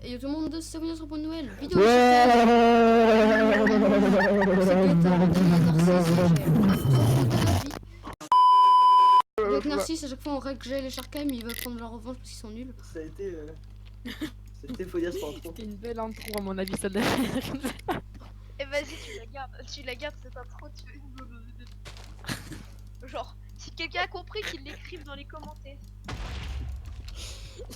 Et tout le monde de s'abonner sur le point de Noël. Vidéo Ouais. Avec Narcisse, à chaque fois on règle Gaël et Sharkheim, il va prendre la revanche parce qu'ils sont nuls. Ça a été. C'était faut dire trop. C'était une belle intro à mon avis, ça devait. Et vas-y, tu la gardes cette intro, Genre, si quelqu'un a compris, qu'il l'écrive dans les commentaires.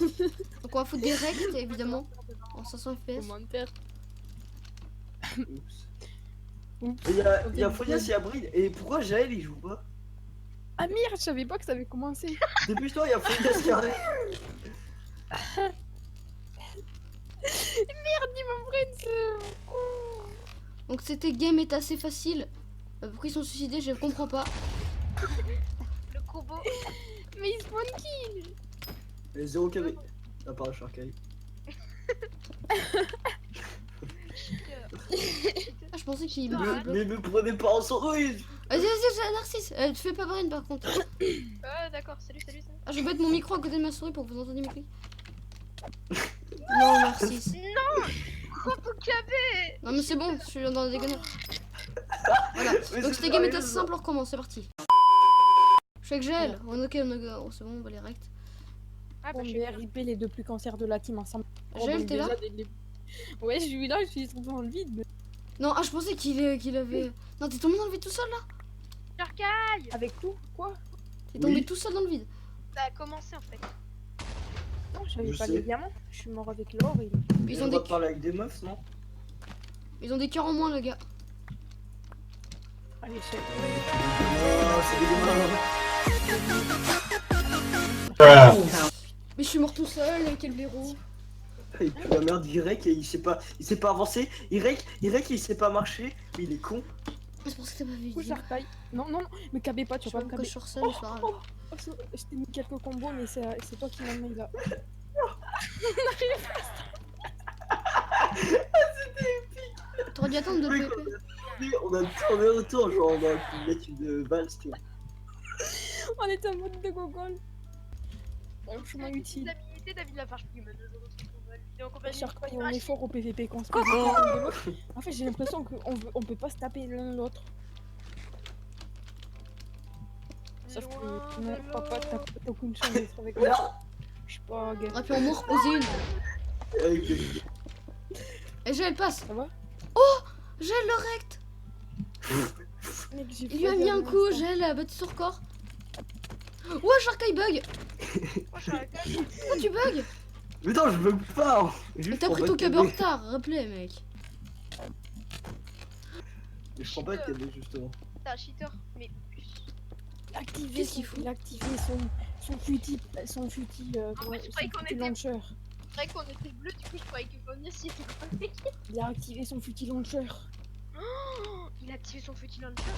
Donc on va foutre des règles évidemment en 500 FPS. Commentaire. Oups. Il y a Fonias, il y a Bride. Et pourquoi Jaël il joue pas? Amir, je savais pas que ça avait commencé. Depuis toi, il y a Fonias qui arrive. Merde, dis mon prince. Donc c'était game est assez facile. Pourquoi ils sont suicidés, je ne comprends pas. Le combo. Mais il spawn kill. Et 0 KB. À part le Sharkeye. Ah, je pensais qu'il Mais me prenez pas en sandwich. Vas-y, Narcisse, tu fais pas Brine par contre. D'accord, salut. Ah, je vais mettre mon micro à côté de ma souris pour que vous entendiez mes clics. Non, Narcisse. Non. Combo KB. Non, mais c'est bon, je suis dans la déconnerie. Voilà, donc c'était game est assez simple, on recommence, c'est parti. Je suis avec Gaël. On est ok, oh, c'est bon, on va les rect. Ah bah Bon, je mais RIP les deux plus cancers de la team ensemble. Gaël, t'es là? Ouais, je suis là, je suis tombé dans le vide. Non, ah, je pensais qu'il avait. Non, t'es tombé dans le vide tout seul là? Sharkeye. Avec tout, quoi? T'es tombé Oui. tout seul dans le vide. Ça a commencé en fait. Non, j'avais Je pas sais. les diamants. Je suis mort avec l'or et... Ils On ont va des, parler avec des meufs, non? ils ont des cœurs en moins, le gars. Allez, chef. Non, c'est des Mais je suis mort tout seul, quel blaireau. Et puis la merde, il rec et il sait pas avancer. Il rec, il sait pas marcher. Mais il est con. C'est pour ça que t'as pas vu. Couche Sharkeye. Non, me cabez pas, tu Je vas sais pas pas me pourquoi je caber. suis seul, mais c'est pas grave. Je t'ai mis quelques combos, mais c'est toi qui m'as mis là. T'aurais dû attendre de Oui, le PP. on a tourné autour, genre on aurait pu mettre une valse, tu vois. On était en mode de gogol. Un chemin utile. L'habilité David Lafarge qui me donne en compagnie. Sharkeye, on est fort au PVP quand on se En fait, j'ai l'impression qu'on peut pas se taper l'un l'autre. Sauf que non, papa, t'as aucune chance d'être avec moi. Je suis pas gay. On aurait pu en m'en reposer une. Avec des- Et Gaël passe. Ça va? Gaël le rect. Mec, j'ai Il lui a mis un coup, Gaël a battu son record. Ouais, Sharkeye bug. Moi, Sharkeye. Pourquoi tu bugs? Mais non, je bug pas. Mais Juste t'as pour pris pas ton te câble en caber. retard, rappelez mec. Mais je prends pas de caber justement. T'es un cheater. Mais Qu'est-ce qu'il fout? Il a activé son futil, fait, je croyais qu'on était- launcher. c'est vrai qu'on était bleu, du coup je croyais que Bonnie s'y était connecté. Il a activé son futil launcher. Il a activé son futil launcher.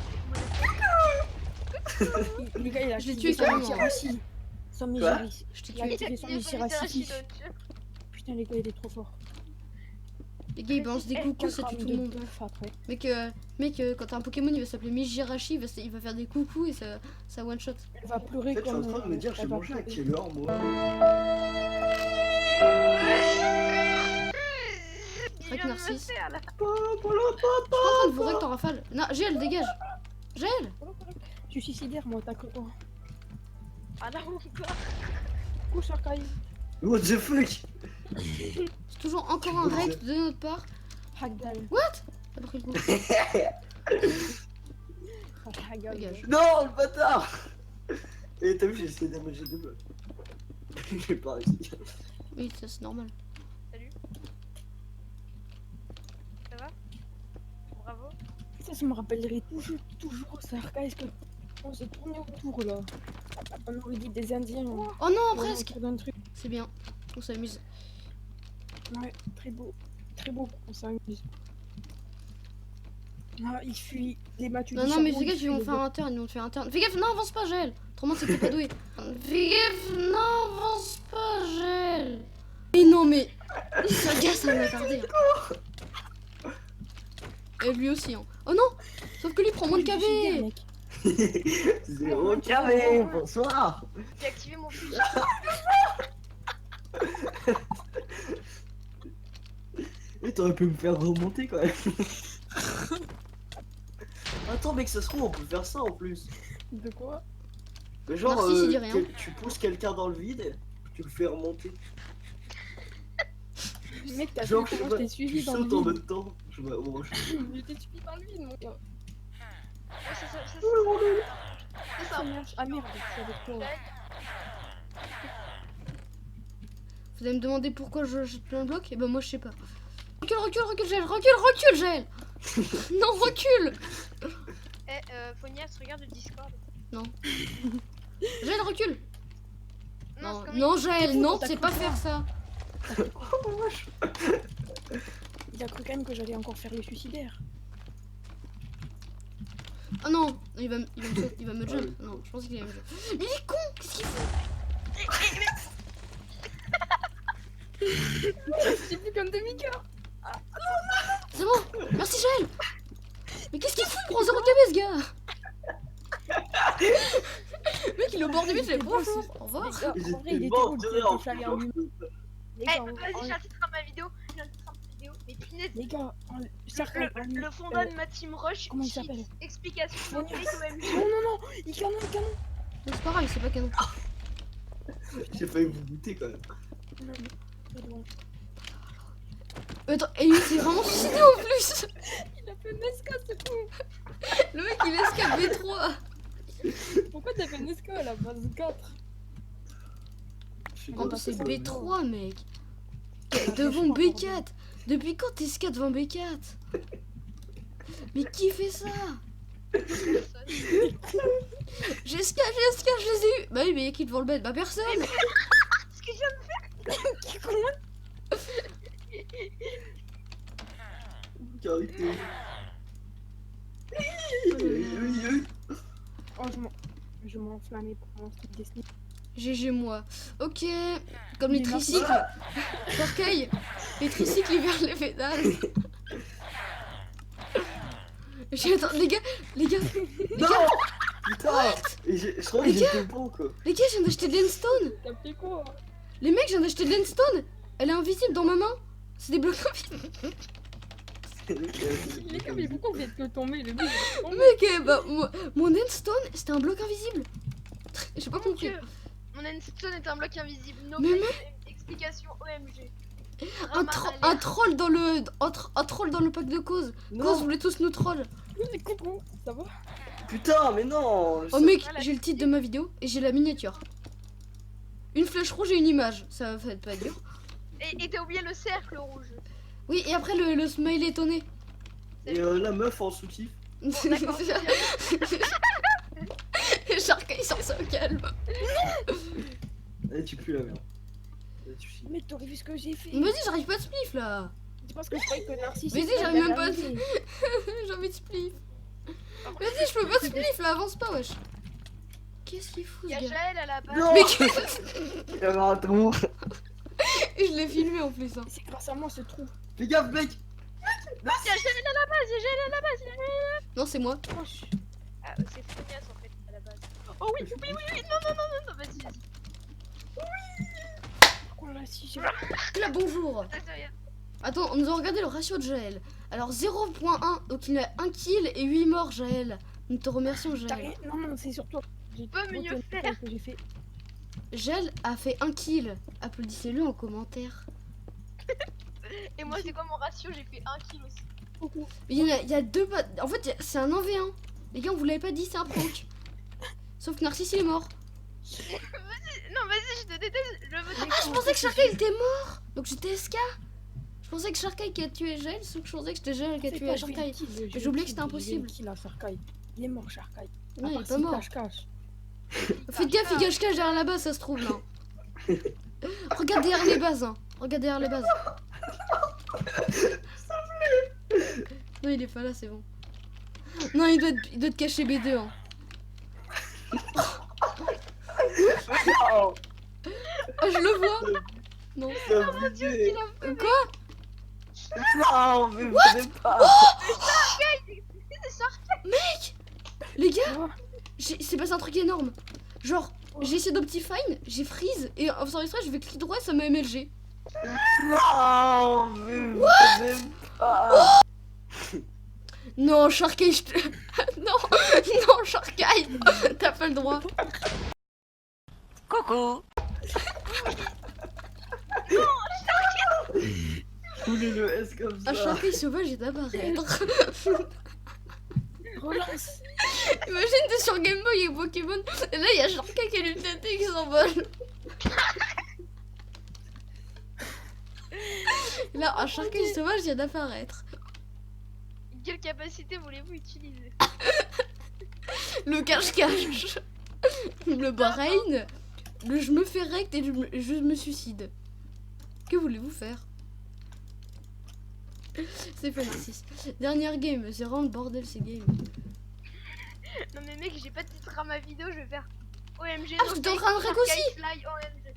Le gars, il a Je l'ai activé tué son carrément. Mishirashi. Son Quoi Mishirashi. Je t'ai Il a tué. activé son Mishirashi. Putain, les gars, il est trop fort. Les gars, ils balancent des coucous, ça tue tout le monde. Après. Mec, quand t'as un Pokémon, il va s'appeler Mijirashi, il va faire des coucous et ça one shot. Elle va En pleurer fait, je suis en comme. train de me dire, j'ai elle va mangé à pleurer. quelle heure moi? Rec Narcisse. Je Voilà. suis pas en train de vous rect en rafale. Non, Gaël, dégage. Gaël. Je suis suicidaire, moi, t'as cru quoi? Ah là encore. Couche Sharkeye. What the fuck? C'est toujours encore un rect de notre part. Hagdal. T'as pris le coup. Hagdal. Dégage. Non, le bâtard! Et t'as vu, j'ai essayé d'amager deux blocs. J'ai pas réussi. Oui, ça c'est normal. Salut. Ça va? Bravo. Ça me rappellerait toujours Sharkeye, parce que on s'est tourné autour là. On aurait dit des Indiens. Oh non, presque. Autour d'un truc. C'est bien. On s'amuse. Ouais, très beau, on s'amuse. Ah, il fuit les matchs Non, non, mais fais gaffe, ils vont faire un turn, ils vont te faire un turn. Fais gaffe, non, avance pas, Gaël. Autrement, c'est que t'es pas doué. Fais gaffe, non, avance pas, Gaël. Mais non, mais. Ce gars, ça m'a tardé. Hein. Et lui aussi, hein. Oh non! Sauf que lui prend moins de KB. 0 carré, bonsoir! J'ai activé mon fusil. Et t'aurais pu me faire remonter quand même. Attends mec, ça se trouve on peut faire ça en plus. De quoi? Mais genre Narcisse, il dit rien. tu pousses quelqu'un dans le vide, tu le fais remonter. Mec, t'as vu Genre comment je t'ai suivi tu dans le sautes en vide? même temps. Je Je t'ai suivi dans le vide, mon gars. Ouais, c'est ça. C'est Ça ça. marche. Ah merde, c'est avec toi. Vous allez me demander pourquoi je jette plein de blocs? Et ben moi je sais pas. Recule, recule, recule, Jaël, recule, Jaël. Non, recule. Phonias, regarde le Discord. Jaël, recule. Non, Non, c'est comme non, Jaël, fou, non, t'as c'est cru pas quoi? faire ça. Il a cru quand même que j'allais encore faire le suicidaire. Ah non, il va me jump. Non, je pense qu'il va me jump. Mais il est con, qu'est-ce qu'il fait? J'ai plus comme demi-cœur. C'est bon, merci Jaël. Mais qu'est-ce qu'il fout? Il prend 0 KB ce gars. Le mec il est au bord du vide, il fait bonjour, au revoir. Les gars, en J'étais vrai, il était mort où de le rire en flingue plus. en lui? Les Eh, gars, vas-y, j'ai un titre à ma vidéo. Mais punaise, les gars, Sarkay, le fondant de ma team Rush. comment il cheat. s'appelle? Explication de Phonias. OMG. Non, non, non, il canon, il canon. Mais c'est pas grave, c'est pas canon. J'ai failli vous buter quand même. Non, mais, c'est bon. Attends, et il s'est vraiment suicidé en plus. Il a fait Nesca, c'est con. Le mec il escape B3. Pourquoi t'as fait Nesca à la base 4? Je suis En plus c'est B3 mec. Devant Franchement, B4. Depuis quand t'es SK devant B4? Mais qui fait ça? J'ai SK, je les ai eu. Bah oui, mais y'a qui devant le bed? Bah personne. Ce que je viens Carité. Oh, je m'en enflammais pour mon truc Destiny. GG moi. Ok. Comme les Mais merci. tricycles. Sarkay. Les tricycles ils vers les pédales. Attends, les gars. Non putain. Et je crois que Les j'étais bon quoi. Les gars, je viens d'acheter de l'endstone. T'as fait quoi? Les mecs, je viens d'acheter de l'endstone. Elle est invisible dans ma main. C'est des blocs invisibles. Les gars, mais pourquoi vous êtes que tombé? Le but, il est tombé. Mec, bah, mon endstone, c'était un bloc invisible. J'ai pas Mon compris. Dieu, mon endstone est un bloc invisible. No Mais fake, explication OMG. Un troll dans le un troll dans le pack de cause. Cause Non voulait tous nous troll. Mais coucou, ça va? putain mais non. Oh mec, j'ai le titre de ma vidéo et j'ai la miniature. Une flèche rouge et une image. Ça va fait pas dur. Et t'as oublié le cercle rouge. Oui, et après le smiley étonné. Et la meuf en soutif. D'accord. Sharka il sort ça au calme. Eh tu pues la merde. Eh, tu chies. Mec, t'aurais vu ce que j'ai fait? Vas-y, j'arrive pas de spliff là. Tu penses que je croyais que Narcisse. Vas-y, c'était j'arrive la même pas à- vérité. J'ai envie de spliff. Vas-y, je peux pas spliff là, avance pas, wesh. Qu'est-ce qu'il fout Il y ce a gars? Jaël à la base. Non. Mais Il y avait un trou. et je l'ai filmé en plus. Hein. C'est grâce à moi ce trou. Fais gaffe mec. Il y a Jaël à la base, il y a Jaël à la base. Non, c'est moi. Proche. Ah, c'est Phonias en fait à la base. Oh oui, non, vas-y. Pourquoi là si j'ai. Là, bonjour. C'est rien. Attends, on nous a regardé le ratio de Jaël. Alors 0.1, donc il a 1 kill et 8 morts, Jaël. Nous te remercions, T'as Jaël. rien- Non, non, c'est sur toi. J'ai Peut mieux retenu faire. ce que j'ai fait. Jaël a fait 1 kill. Applaudissez-le en commentaire. Et moi, c'est quoi mon ratio? J'ai fait 1 kill aussi. Coucou. Mais il y a deux. En fait, c'est un 1v1. Les gars, on vous l'avait pas dit, c'est un prank. Sauf que Narcisse il est mort. Non, vas-y, je te déteste. Je veux Ah, je pensais que Sharka il était mort. Donc j'étais SK. Je pensais que Sharka qui a tué Jaël, sauf que je pensais que c'était Jaël qui a C'est tué pas, Sharka. je vais le kill, j'ai oublié que c'était impossible. Il a Sharkai. Il est mort, Sharkai. Non, il est À part pas s'il mort. cache-cache. Faites gaffe, il cache derrière la base, ça se trouve là. Regarde derrière les bases, hein. Regarde derrière les bases. Non, il est pas là, c'est bon. Non, il doit être caché B2. Hein. Oh, Ah, je le vois. Non. ça abusé. Quoi? Non mais venez pas. Les gars, Oh, c'est passé un truc énorme. Genre, j'ai essayé d'Optifine, j'ai freeze et en faisant exprès, je vais clic droit et ça m'a MLG. Non mais venez Ah, Non, Sharkey, je te... Non, non, Sharkey, t'as pas le droit. Coucou. je voulais le S comme Un ça. Sharkey sauvage est d'apparaître. Relance. Imagine, t'es sur Game Boy et Pokémon, et là, il y a Sharkey qui a une tête qui s'envole. Là, un Sharkey sauvage vient d'apparaître. Quelle capacité voulez-vous utiliser? Le cache-cache, le brain, le je me fais rect et je me suicide. Que voulez-vous faire? C'est pas narcisse. Dernière game, c'est vraiment le bordel ces games. Non mais mec, j'ai pas de titre à ma vidéo, je vais faire OMG. Ah, t'es en train de rec aussi? Fly OMG.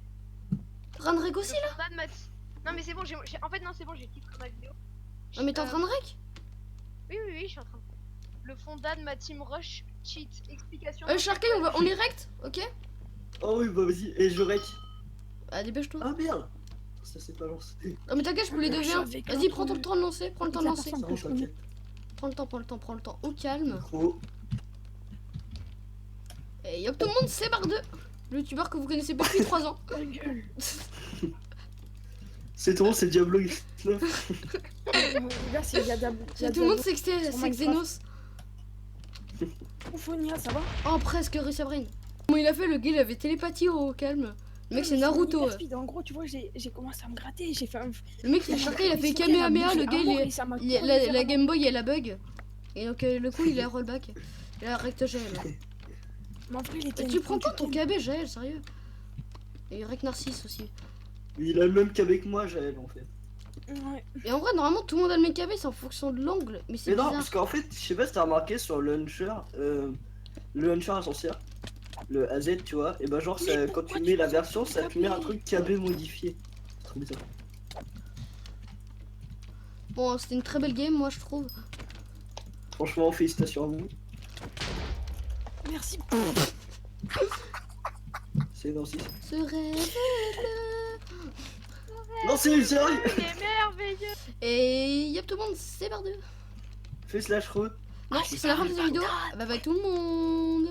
Train de rec aussi là? Le fondant de ma- Non mais c'est bon, en fait non c'est bon, j'ai le titre à ma vidéo. Non mais t'es en train de rec? Oui, je suis en train de... Le fondant de ma team rush cheat. Explication. Sharkey, on les rect, ok? Oh oui, bah vas-y, et je rec. Ah, dépêche-toi. Ah merde. Ça s'est pas lancé. Non mais t'inquiète, je peux les Je suis devenir. avec Vas-y, un prends ton truc. temps de lancer, prends le temps de La lancer. personne que je Non, connais. t'inquiète. Prends le temps, au calme. Gros. Et hop, tout le monde, c'est Barre2, le youtubeur que vous connaissez depuis 3 ans. Ta gueule. C'est ton, c'est Diablo X9. Les gars, il y a Tout le monde sait que c'est Sur Minecraft. Xenos. Ouphonia, ça va? Oh, presque, Sabrine. Comment il a fait, le gars, il avait télépathie au calme. Le mec, c'est Naruto. hyper speed. En gros, tu vois, j'ai commencé à me gratter, j'ai fait un... Le mec, il a Sharkey, il a fait Kamehameha, le gars, la Game Boy, elle a bug. Et donc, le coup, il a rollback. Il a rect gel. Mais en vrai, il était Tu prends pas ton KB, gel, sérieux. Et rect Narcisse aussi. Il a le même qu'avec moi, Jaël, en fait. Ouais. Et en vrai, normalement, tout le monde a le même KB, c'est en fonction de l'angle. Mais c'est Mais non, bizarre. parce qu'en fait, je sais pas si t'as remarqué sur le launcher ascenseur, le AZ, tu vois, et bah genre, Mais ça, quand pourquoi tu tu mets la fais version, ça ça te met un truc KB modifié. Trop bizarre. Bon, c'était une très belle game, moi, je trouve. Franchement, félicitations à vous. Merci. C'est Nancy. Ce rêve Non, c'est sérieux. Il est merveilleux. Et yep, tout le monde, c'est Barre2. Fais slash re. Non, c'est la fin de cette vidéo. Bye bye tout le monde.